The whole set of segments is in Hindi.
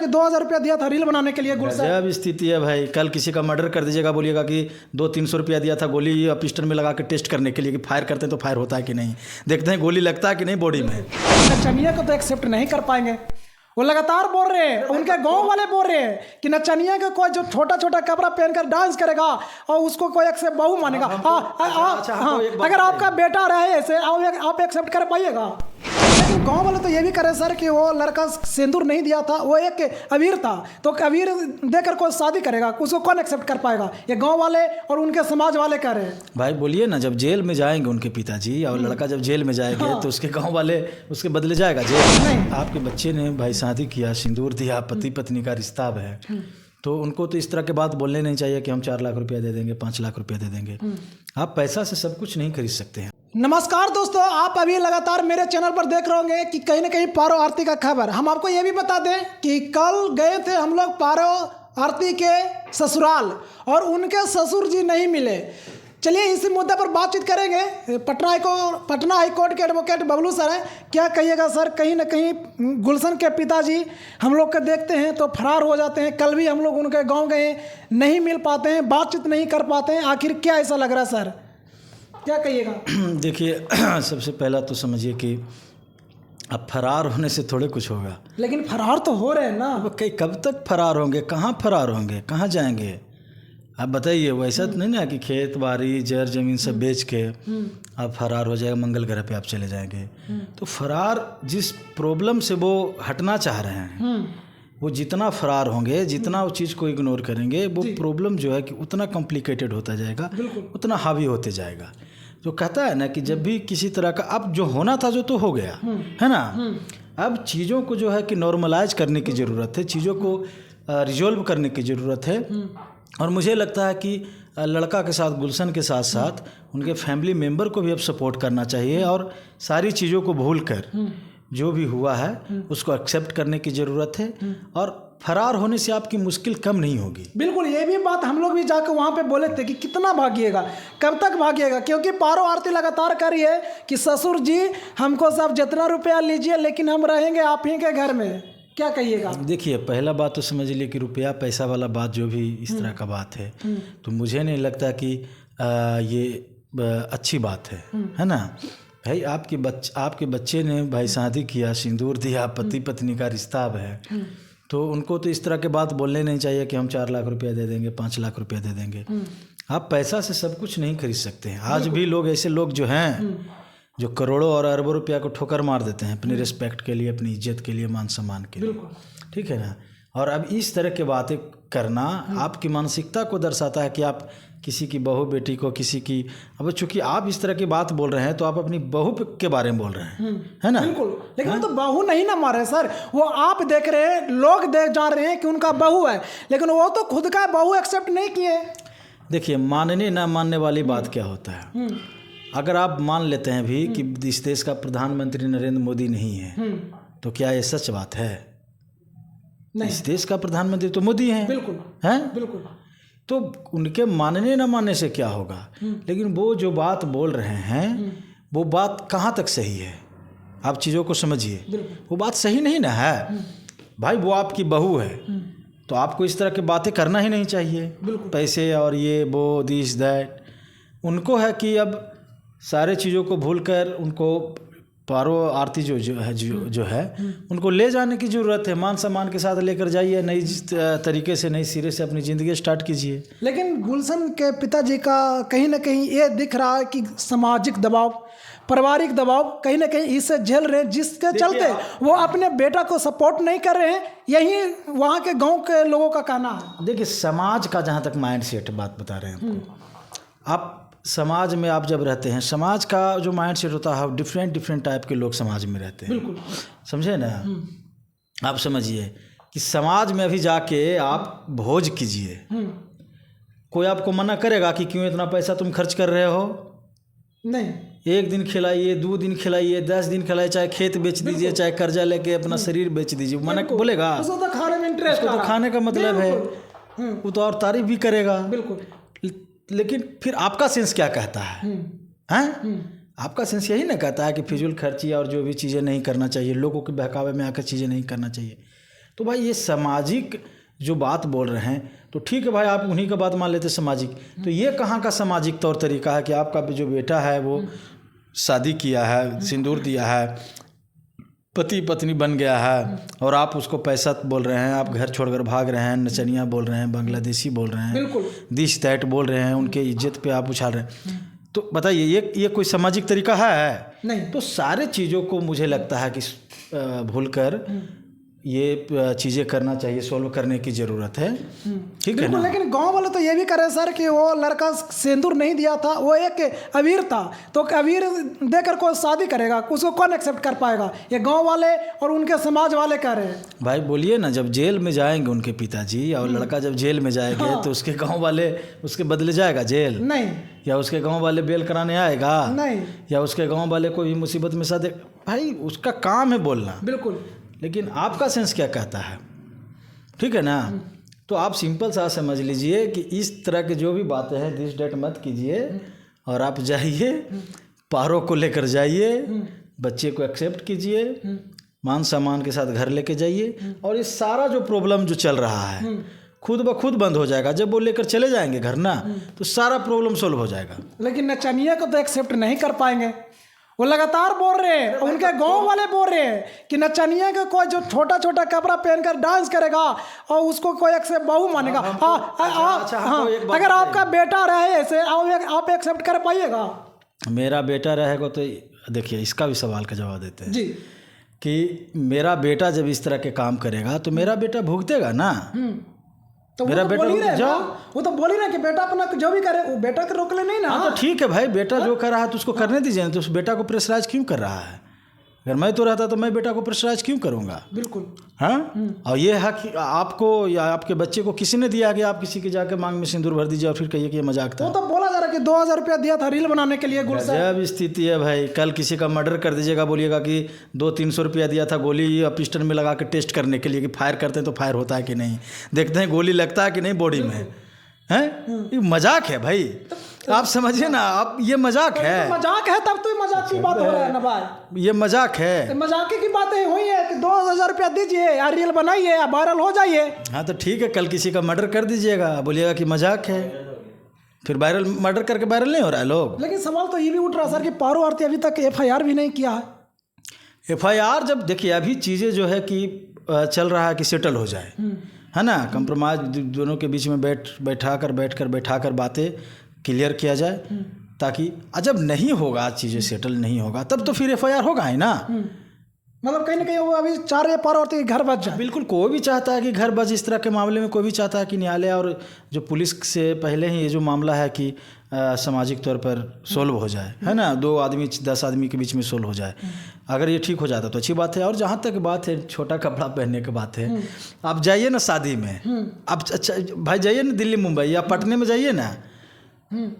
कि 2000 रुपया दिया था रील बनाने के लिए गुलशन। गजब स्थिति है भाई। कल किसी का मर्डर कर दीजिएगा, बोलिएगा कि 200-300 रुपया दिया था गोली पिस्टल में लगा के टेस्ट करने के लिए कि फायर करते हैं तो फायर होता है कि नहीं, देखते हैं गोली लगता है कि नहीं बॉडी में। नचनिया को तो एक्सेप्ट नहीं कर पाएंगे। वो लगातार बोल रहे हैं, उनके गांव वाले बोल रहे हैं कि नचनिया का कोई जो छोटा छोटा कपड़ा पहनकर डांस करेगा और उसको कोई एक्सेप्ट बहू मानेगा। अगर आपका बेटा रहे ऐसे आप एक्सेप्ट कर पाइएगा? लेकिन गांव वाले तो ये भी करे सर कि वो लड़का सिंदूर नहीं दिया था, वो एक अबीर था, तो अबीर देकर कोई शादी करेगा, उसको कौन एक्सेप्ट कर पाएगा? ये गांव वाले और उनके समाज वाले कह रहे हैं। भाई बोलिए ना, जब जेल में जाएंगे उनके पिताजी और लड़का जब जेल में जाएंगे तो उसके गांव वाले उसके बदले जाएगा जेल? नहीं। आपके बच्चे ने भाई शादी किया, सिंदूर दिया, पति पत्नी का रिश्ता है, तो उनको तो इस तरह के बात बोलने नहीं चाहिए कि हम 4 लाख रुपया दे देंगे, 5 लाख रुपया दे देंगे। आप पैसा से सब कुछ नहीं खरीद सकते हैं। नमस्कार दोस्तों, आप अभी लगातार मेरे चैनल पर देख रहे होंगे कि कहीं ना कहीं पारो आरती का खबर। हम आपको ये भी बता दें कि कल गए थे हम लोग पारो आरती के ससुराल और उनके ससुर जी नहीं मिले। चलिए इसी मुद्दे पर बातचीत करेंगे। पटना हाईकोर्ट के एडवोकेट बबलू सर हैं, क्या कहिएगा सर? कहीं ना कहीं गुलशन के पिताजी हम लोग को देखते हैं तो फरार हो जाते हैं। कल भी हम लोग उनके गांव गए, नहीं मिल पाते हैं, बातचीत नहीं कर पाते हैं। आखिर क्या ऐसा लग रहा है सर, क्या कहिएगा? देखिए सबसे पहला तो समझिए कि अब फरार होने से थोड़े कुछ होगा। लेकिन फरार तो हो रहे हैं ना। अब कब तक फरार होंगे, कहाँ फरार होंगे, कहाँ जाएंगे? आप बताइए। वैसा तो नहीं ना कि खेत बाड़ी जर जमीन सब बेच के आप फरार हो जाएगा, मंगल ग्रह पे आप चले जाएंगे। तो फरार जिस प्रॉब्लम से वो हटना चाह रहे हैं, वो जितना फरार होंगे, जितना उस चीज़ को इग्नोर करेंगे, वो प्रॉब्लम जो है कि उतना कॉम्प्लिकेटेड होता जाएगा, उतना हावी होते जाएगा। जो कहता है ना कि जब भी किसी तरह का अब जो होना था जो तो हो गया है ना, अब चीज़ों को जो है कि नॉर्मलाइज करने की ज़रूरत है, चीज़ों को रिजॉल्व करने की ज़रूरत है। और मुझे लगता है कि लड़का के साथ, गुलशन के साथ साथ उनके फैमिली मेम्बर को भी अब सपोर्ट करना चाहिए और सारी चीज़ों को भूल कर जो भी हुआ है उसको एक्सेप्ट करने की ज़रूरत है। और फरार होने से आपकी मुश्किल कम नहीं होगी। बिल्कुल, ये भी बात हम लोग भी जाकर वहाँ पे बोले थे कि कितना भागिएगा, कब तक भागिएगा? क्योंकि पारो आरती लगातार कर रही है कि ससुर जी हमको सब जितना रुपया लीजिए लेकिन हम रहेंगे आप ही के घर में। क्या कहिएगा? देखिए, पहला बात तो समझ लिए कि रुपया पैसा वाला बात जो भी इस तरह का बात है, तो मुझे नहीं लगता कि ये अच्छी बात है ना भाई। आपके बच्चे ने भाई शादी किया, सिंदूर दिया, पति पत्नी का रिश्ता है, तो उनको तो इस तरह के बात बोलने नहीं चाहिए कि हम 4 लाख रुपया दे देंगे, 5 लाख रुपया दे देंगे। आप पैसा से सब कुछ नहीं खरीद सकते हैं। आज भी लोग ऐसे लोग जो हैं जो करोड़ों और अरबों रुपया को ठोकर मार देते हैं अपनी रिस्पेक्ट के लिए, अपनी इज्जत के लिए, मान सम्मान के लिए, ठीक है ना। और अब इस तरह की बातें करना आपकी मानसिकता को दर्शाता है कि आप किसी की बहू बेटी को, किसी की, अब चूंकि आप इस तरह की बात बोल रहे हैं तो आप अपनी बहू के बारे में बोल रहे हैं, है ना? बिल्कुल, लेकिन वो तो बहू नहीं ना मारे सर, वो आप देख रहे हैं, लोग देख जा रहे हैं कि उनका बहू है, लेकिन वो तो खुद का बहू एक्सेप्ट नहीं किए। देखिए, मानने ना मानने वाली बात क्या होता है। अगर आप मान लेते हैं भी कि इस देश का प्रधानमंत्री नरेंद्र मोदी नहीं है, तो क्या ये सच बात है? नहीं। इस देश का प्रधानमंत्री तो मोदी हैं। बिल्कुल हैं, बिल्कुल। तो उनके मानने ना मानने से क्या होगा, लेकिन वो जो बात बोल रहे हैं वो बात कहाँ तक सही है? आप चीज़ों को समझिए, वो बात सही नहीं ना है भाई। वो आपकी बहू है तो आपको इस तरह की बातें करना ही नहीं चाहिए। पैसे और ये वो दिस दैट, उनको है कि अब सारे चीज़ों को भूलकर उनको पारो आरती जो है उनको ले जाने की ज़रूरत है। मान सम्मान के साथ लेकर जाइए, नई तरीके से, नई सिरे से अपनी ज़िंदगी स्टार्ट कीजिए। लेकिन गुलशन के पिताजी का कहीं ना कहीं ये दिख रहा है कि सामाजिक दबाव, पारिवारिक दबाव कहीं ना कहीं इससे झेल रहे हैं, जिसके चलते वो अपने बेटा को सपोर्ट नहीं कर रहे हैं। यही वहाँ के गाँव के लोगों का कहना है। देखिए, समाज का जहाँ तक माइंड सेट बात बता रहे हैं आप, समाज में आप जब रहते हैं, समाज का जो माइंड सेट होता है, डिफरेंट टाइप के लोग समाज में रहते हैं। बिल्कुल, समझे ना? आप समझिए कि समाज में अभी जाके आप भोज कीजिए, कोई आपको मना करेगा कि क्यों इतना पैसा तुम खर्च कर रहे हो? नहीं। 1 दिन खिलाइए, 2 दिन खिलाइए, 10 दिन खिलाइए, चाहे खेत बेच दीजिए, चाहे कर्जा लेके अपना शरीर बेच दीजिए, मना बोलेगा? उसको तो खाने में इंटरेस्ट, उसको तो खाने का मतलब है, वो तो और तारीफ भी करेगा। बिल्कुल। लेकिन फिर आपका सेंस क्या कहता है? हैं? आपका सेंस यही ना कहता है कि फिजूल खर्ची और जो भी चीज़ें नहीं करना चाहिए, लोगों के बहकावे में आकर चीज़ें नहीं करना चाहिए। तो भाई ये सामाजिक जो बात बोल रहे हैं तो ठीक है भाई, आप उन्हीं का बात मान लेते सामाजिक। तो ये कहाँ का सामाजिक तौर तरीका है कि आपका जो बेटा है वो शादी किया है, सिंदूर दिया है, पति पत्नी बन गया है, और आप उसको पैसा बोल रहे हैं, आप घर छोड़कर भाग रहे हैं, नचनिया बोल रहे हैं, बांग्लादेशी बोल रहे हैं, बिल्कुल दिस दैट बोल रहे हैं, उनके इज्जत पे आप उछाल रहे हैं। तो बताइए ये कोई सामाजिक तरीका है? नहीं। तो सारे चीज़ों को मुझे लगता है कि भूलकर ये चीज़ें करना चाहिए, सोल्व करने की ज़रूरत है, ठीक है ना। लेकिन गांव वाले तो ये भी करे सर कि वो लड़का सिंदूर नहीं दिया था, वो एक अबीर था, तो अबीर देकर कोई शादी करेगा, उसको कौन एक्सेप्ट कर पाएगा? ये गांव वाले और उनके समाज वाले कह रहे हैं। भाई बोलिए ना, जब जेल में जाएंगे उनके पिताजी और लड़का जब जेल में जाएंगे, हाँ। तो उसके गांव वाले उसके बदले जाएगा जेल? नहीं। या उसके गांव वाले बेल कराने आएगा? नहीं। या उसके गांव वाले कोई भी मुसीबत में साथ, भाई उसका काम है बोलना। बिल्कुल। लेकिन आपका सेंस क्या कहता है, ठीक है ना। तो आप सिंपल सा समझ लीजिए कि इस तरह के जो भी बातें हैं दिस डेट मत कीजिए, और आप जाइए पारों को लेकर जाइए, बच्चे को एक्सेप्ट कीजिए, मान सम्मान के साथ घर लेके जाइए, और ये सारा जो प्रॉब्लम जो चल रहा है खुद ब खुद बंद हो जाएगा। जब वो लेकर चले जाएंगे घर ना, तो सारा प्रॉब्लम सोल्व हो जाएगा। लेकिन नचनिया को तो एक्सेप्ट नहीं कर पाएंगे, वो लगातार बोल रहे हैं, उनके गांव वाले बोल रहे हैं कि नचनिया का कोई जो छोटा छोटा कपड़ा पहनकर डांस करेगा और उसको कोई एक्सेप्ट बहू मानेगा। अगर आपका बेटा रहे ऐसे, आप एक्सेप्ट कर पाइएगा? मेरा बेटा रहेगा तो देखिए, इसका भी सवाल का जवाब देते हैं जी, कि मेरा बेटा जब इस तरह के काम करेगा तो मेरा बेटा भुगतेगा ना। तो मेरा वो तो बेटा बोल ही रहे जाओ, वो तो बोल ही रहे कि बेटा अपना जो भी करे, वो बेटा के रोक ले नहीं ना। हाँ तो ठीक है भाई, बेटा जो कर रहा है तो उसको करने दीजिए। तो उस बेटा को प्रेशराइज क्यों कर रहा है? अगर मैं तो रहता तो मैं बेटा को प्रेशराइज क्यों करूँगा? बिल्कुल। हाँ, और ये हक आपको या आपके बच्चे को किसी ने दिया कि आप किसी के जाके मांग में सिंदूर भर दीजिए और फिर कहिए कि ये मजाक था? वो तो बोला जा रहा कि 2000 रुपया दिया था रील बनाने के लिए गुलशन। जब स्थिति है भाई, कल किसी का मर्डर कर दीजिएगा, बोलिएगा कि 200-300 रुपया दिया था गोली पिस्टन में लगा के टेस्ट करने के लिए कि फायर करते हैं तो फायर होता है कि नहीं, देखते हैं गोली लगता है कि नहीं बॉडी में, हैं? ये मजाक है भाई, आप समझिए ना, आप ये मजाक है। मजाक है तब तो मजाक की बात हो रहा है ना भाई, ये मजाक है। मजाक की बातें हुई है कि 2000 रुपया दीजिए या रील बनाइए या वायरल हो जाइए। हाँ तो ठीक है, कल किसी का मर्डर कर दीजिएगा, बोलिएगा कि मजाक है, फिर वायरल मर्डर करके वायरल नहीं हो रहा है लोग। लेकिन सवाल तो ये भी उठ रहा सर कि पारो आरती अभी तक FIR भी नहीं किया है। FIR जब देखिए अभी चीज़ें जो है कि चल रहा है कि सेटल हो जाए, है ना, कंप्रोमाइज दोनों के बीच में बैठाकर बातें क्लियर किया जाए, ताकि जब नहीं होगा, चीज़ें सेटल नहीं होगा, तब तो फिर FIR होगा ही ना। मतलब कहीं ना कहीं वो अभी चाह रहे पारो आरती घर बच जाए। बिल्कुल, कोई भी चाहता है कि घर बच, इस तरह के मामले में कोई भी चाहता है कि न्यायालय और जो पुलिस से पहले ही ये जो मामला है कि सामाजिक तौर पर सोल्व हो जाए, है ना, 2 आदमी 10 आदमी के बीच में सोल्व हो जाए। अगर ये ठीक हो जाता तो अच्छी बात है। और जहाँ तक बात है छोटा कपड़ा पहनने की बात है, आप जाइए ना शादी में, आप अच्छा भाई जाइए ना दिल्ली मुंबई या पटने में जाइए ना,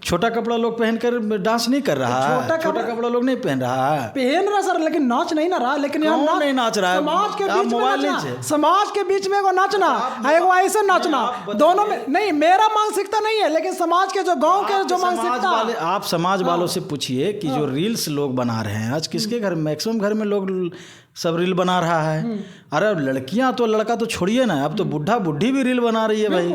छोटा कपड़ा लोग पहनकर डांस नहीं कर रहा है, छोटा कपड़ा लोग नहीं पहन रहा है, पहन रहा सर, लेकिन नाच नहीं ना रहा। लेकिन कौन नहीं नाच रहा है? समाज के बीच में मोबाइल नाचना, समाज के बीच में एगो नाचना, एगो ऐसे नाचना, दोनों में नहीं। मेरा मानसिकता नहीं है, लेकिन समाज के जो गांव के जो मानसिकता, आप समाज वालों से पूछिए कि जो रील्स लोग बना रहे हैं आज, किसके घर, मैक्सिमम घर में लोग सब रील बना रहा है। अरे अब लड़कियां तो, लड़का तो छोड़िए ना, अब तो बुढ़ा बुढ़ी भी रील बना रही है भाई,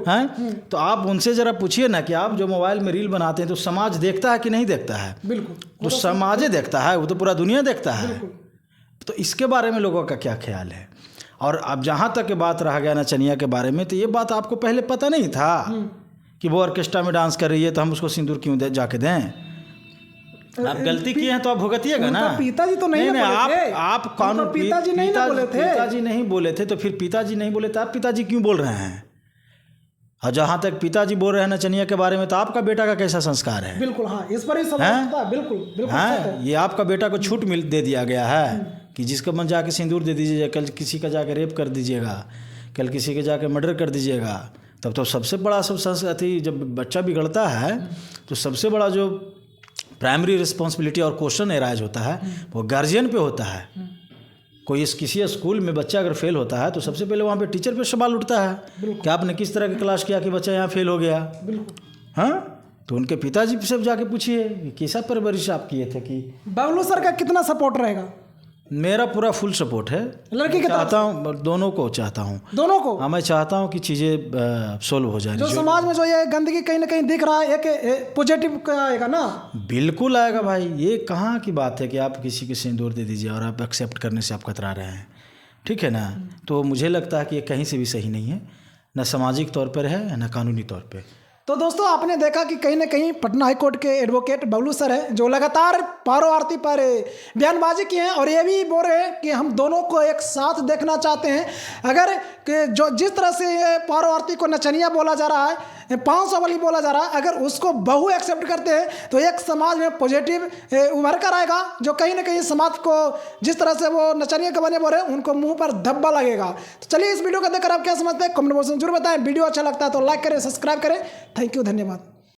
हैं? तो आप उनसे जरा पूछिए ना कि आप जो मोबाइल में रील बनाते हैं तो समाज देखता है कि नहीं देखता है? बिल्कुल, तो समाज देखता है, वो तो पूरा दुनिया देखता है। तो इसके बारे में लोगों का क्या ख्याल है? और अब जहाँ तक बात रह गया नचनिया के बारे में, तो ये बात आपको पहले पता नहीं था कि वो ऑर्केस्ट्रा में डांस कर रही है तो हम उसको सिंदूर क्यों जाके दें? आप गलती किए हैं तो आप भुगतिएगा ना। पिताजी तो नहीं बोले थे, आप कानून पिताजी नहीं बोले थे, पिताजी नहीं बोले थे, तो फिर पिताजी नहीं बोले तो आप पिताजी क्यों बोल रहे हैं? और जहाँ तक पिताजी बोल रहे हैं नचनिया के बारे में, तो आपका बेटा का कैसा संस्कार है? बिल्कुल, हाँ, इस पर ही सवाल था। बिल्कुल हाँ, ये आपका बेटा को छूट दे दिया गया है कि जिसको मन जाके सिंदूर दे दीजिए, कल किसी का जाके रेप कर दीजिएगा, कल किसी के जाके मर्डर कर दीजिएगा। तब तो सबसे बड़ा संस्कृति, जब बच्चा बिगड़ता है तो सबसे बड़ा जो प्राइमरी रिस्पॉन्सिबिलिटी और क्वेश्चन एराइज होता है वो गार्जियन पे होता है। कोई किसी स्कूल में बच्चा अगर फेल होता है तो सबसे पहले वहाँ पे टीचर पे सवाल उठता है कि आपने किस तरह की क्लास किया कि बच्चा यहाँ फेल हो गया। हाँ, तो उनके पिताजी से जाके पूछिए कैसा परवरिश आप किए थे कि। बबलू सर का कितना सपोर्ट रहेगा? मेरा पूरा फुल सपोर्ट है। लड़की की तरफ चाहता हूँ, दोनों को चाहता हूँ। दोनों को? हाँ, मैं चाहता हूँ कि चीज़ें सोल्व हो जाए। जो समाज में जो ये गंदगी कहीं ना कहीं दिख रहा है, एक पॉजिटिव आएगा ना? बिल्कुल आएगा भाई। ये कहाँ की बात है कि आप किसी को सिंदूर दे दीजिए और आप एक्सेप्ट करने से आप कतरा रहे हैं, ठीक है ना? तो मुझे लगता है कि ये कहीं से भी सही नहीं है, ना सामाजिक तौर पर है ना कानूनी तौर पे। तो दोस्तों आपने देखा कि कहीं ना कहीं पटना हाई कोर्ट के एडवोकेट बबलू सर हैं जो लगातार पारो आरती पर बयानबाजी की हैं और ये भी बोल रहे हैं कि हम दोनों को एक साथ देखना चाहते हैं। अगर कि जो जिस तरह से ये पारो आरती को नचनिया बोला जा रहा है, 500 वाली बोला जा रहा है, अगर उसको बहू एक्सेप्ट करते हैं तो एक समाज में पॉजिटिव उभर कर आएगा, जो कहीं ना कहीं समाज को जिस तरह से वो नचनिया के बने बोल रहे हैं उनको मुंह पर धब्बा लगेगा। तो चलिए इस वीडियो को देखकर आप क्या समझते हैं कमेंट बॉक्स में जरूर बताएं। वीडियो अच्छा लगता है तो लाइक करें, सब्सक्राइब करें। थैंक यू, धन्यवाद।